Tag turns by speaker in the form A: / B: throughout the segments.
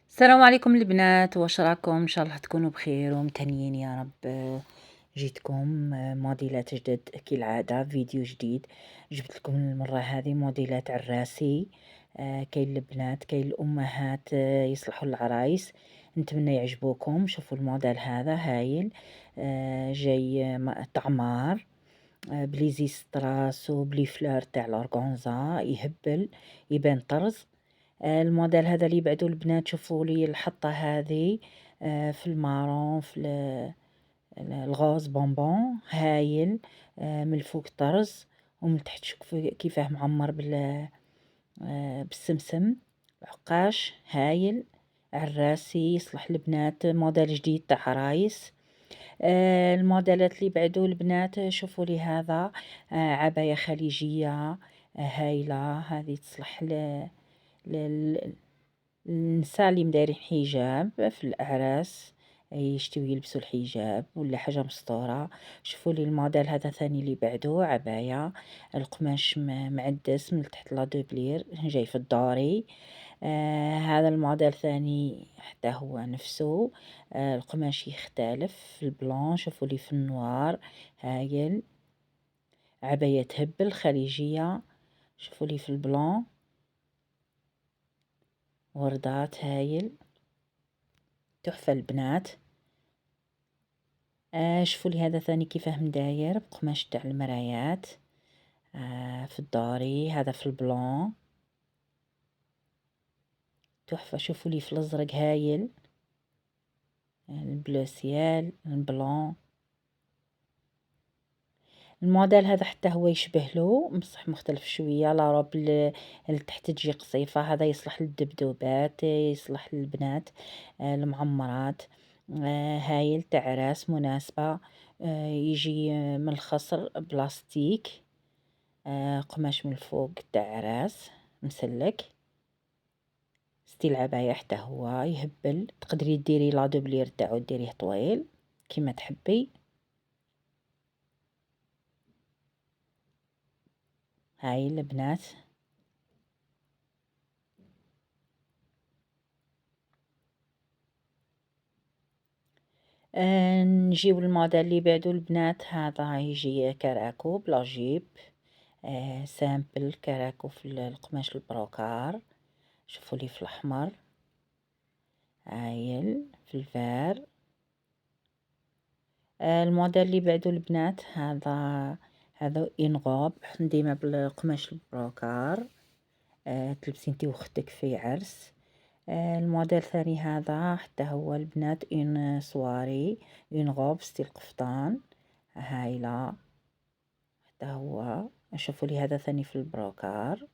A: السلام عليكم البنات، واش راكم؟ ان شاء الله تكونوا بخير ومتهنيين يا رب. جيتكم موديلات جدد كالعاده، فيديو جديد. جبت لكم المره هذه موديلات عراسي. كاين البنات كاين الامهات، يصلحوا العرايس. نتمنى يعجبوكم. شوفوا الموديل هذا هايل. جاي طعمار، بلي زي ستراس وبلي فلور تاع الأورغانزا، يهبل يبان طرز. الموديل هذا اللي بعدو البنات، شوفوا لي الحطة هذه في المارون، في الغوز بونبون هايل. من الفوق طرز ومن تحت شوفوا كيفاه معمر بالسمسم. عقاش هايل عراسي، يصلح البنات، موديل جديد تاع عرايس. الموديلات اللي بعدو البنات، شوفوا لي هذا عباية خليجية هايلة. هذه تصلح النساء اللي مدايرين حجاب في الأعراس، يشتيو يلبسوا الحجاب ولا حاجة مستورة. شوفوا لي الموديل هذا ثاني اللي بعدو عباية، القماش معدس من تحت لا دوبلير، جاي في الدوري. هذا الموديل ثاني حتى هو نفسه. القماش يختلف في البلون، شوفوا لي في النوار هايل. عباية تهبل خليجية، شوفوا لي في البلون وردات هايل، تحفة البنات. شوفوا لي هذا ثاني كيفاه مداير بقماش تاع المرايات. في الداري، هذا في البلون تحفة. شوفوا لي في الازرق هايل، البلو سيال، البلون. الموديل هذا حتى هو يشبه له، بصح مختلف شويه. لا روب اللي تحت تجي قصيفه، هذا يصلح للدبدوبات، يصلح للبنات المعمرات. هايل تاع راس مناسبه. يجي من الخصر بلاستيك، قماش من الفوق تاع راس مسلك. ستيل عباية حتى هو يهبل، تقدري ديري لا دوبلير تاعو ديريه طويل كيما تحبي. هاي البنات. نجيب الموديل اللي بعدو البنات، هذا يجي كراكو بلا جيب. سامبل كراكو في القماش البروكار. شوفوا لي في الاحمر عايل، في الفار. الموديل اللي بعدو البنات، هذا ينغوب ديما بالقماش البروكار. تلبسي انتي وختك في عرس. الموديل الثاني هذا حتى هو البنات ان صواري، ينغوب ستيل قفطان هايلة حتى هو. شوفوا لي هذا ثاني في البروكار،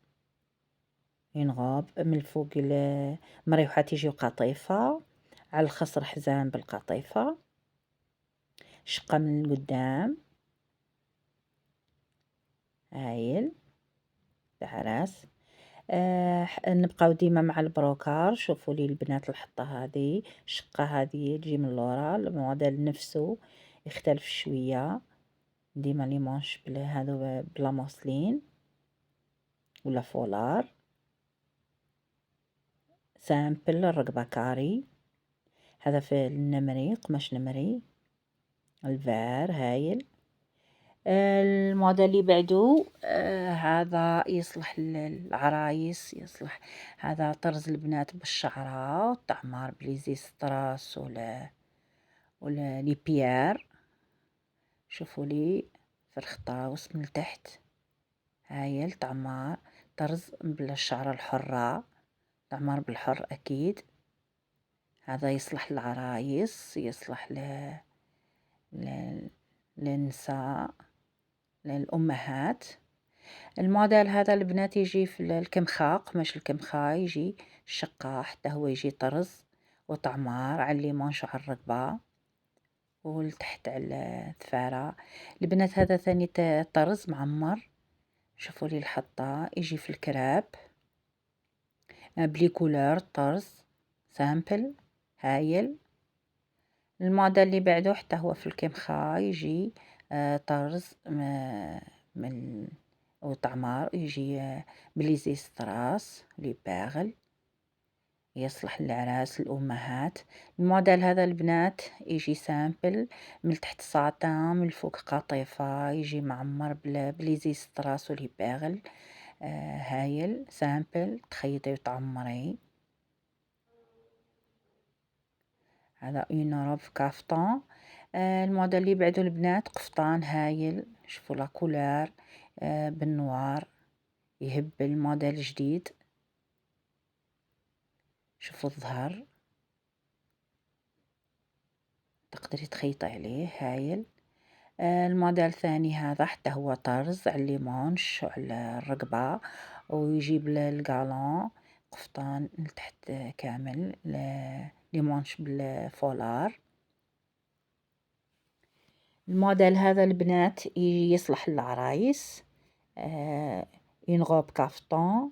A: ينغوب من الفوق مريوحات يجيو قطيفة، على الخصر حزام بالقطيفة، شقة من القدام هايل تاع راس. نبقاو ديما مع البروكار. شوفوا لي البنات الحطة هذه، الشقة هذه تجي من اللورا. الموديل نفسه يختلف شوية، ديما لي مانش هذا بلا موسلين ولا فولار. سامبل الرقبة كاري، هذا في النمري، قماش نمري الفار هايل. الموديل اللي بعدو هذا يصلح للعرايس، يصلح. هذا طرز البنات بالشعرة، تعمار بليزي ستراس ولا لي بيير. شوفوا لي في الخطاوس من تحت هايل، تعمار طرز بالشعرة الحرة، تعمار بالحر أكيد. هذا يصلح للعرايس، يصلح ل... للنساء، للأمهات. الموديل هذا البنات يجي في الكمخا، قماش الكمخا، يجي شقة حتى هو يجي طرز وطعمار على الليمونش على الرقبة والتحت على الثفارة. البنات هذا ثاني طرز معمر. شوفوا لي الحطة، يجي في الكراب بلي كولور طرز سامبل هايل. الموديل اللي بعده حتى هو في الكمخا، يجي طرز من وطعمار، يجي بليزي ستراس لي باغل. يصلح للعراس الأمهات. الموديل هذا البنات يجي سامبل، من تحت ساطان، من الفوق قطيفة، يجي معمر بليزي ستراس والهباغل. هايل سامبل تخيطي وتعمري. هذا اون روب كافتان. الموديل اللي بعده البنات قفطان هايل، شوفوا لا كولار بالنوار، يهب الموديل جديد. شوفوا الظهر تقدري تخيطي عليه هايل. الموديل الثاني هذا حتى هو طرز على الليمونش وعلى الرقبة، ويجيب القالون قفطان لتحت كامل، ليمونش بالفولار. الموديل هذا البنات يصلح للعرايس. ينغوب كافتون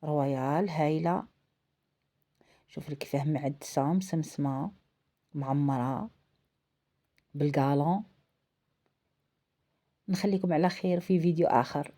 A: رويال هايلة، شوف كيفاه معدسة مسمسمة معمرة بالقالون. نخليكم على خير في فيديو آخر.